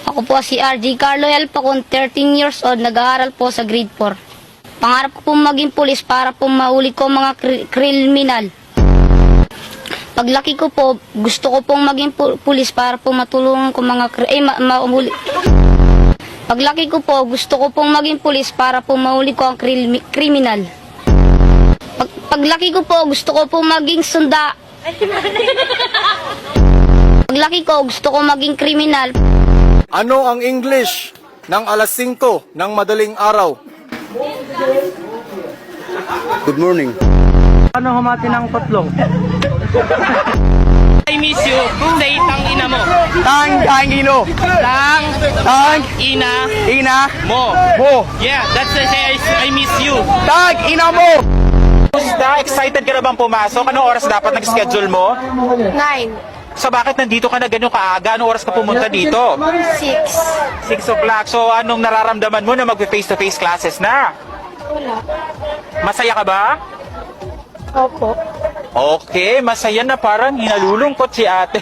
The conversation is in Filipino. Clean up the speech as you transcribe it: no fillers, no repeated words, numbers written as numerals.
Ako po si RJ Carlo L. Pacon, 13 years old, nag-aaral po sa grade 4. Pangarap ko po maging pulis para po mahuli ko mga kriminal. Paglaki ko po, gusto ko pong maging pulis para po matulungan ko mga mahuli. Paglaki ko po, gusto ko pong maging pulis para po mahuli ko ang kriminal. Paglaki ko po, gusto ko pong maging Paglaki ko, gusto ko maging kriminal. Ano ang English ng alas 5 ng madaling araw? Good morning. Ano humati ng tatlong? I miss you. Say tang ina mo. Tang ino. Tang ina mo. Yeah, that's the say I miss you. Tang ina mo. Kumusta? Excited ka na bang pumasok? Anong oras dapat nag-schedule mo? 9, So bakit nandito ka na ganyan kaaga? Anong oras ka pumunta dito? 6. 6 o'clock. So anong nararamdaman mo na mag-face-to-face classes na? Wala. Masaya ka ba? Opo. Okay, masaya na, parang hinalulungkot si ate.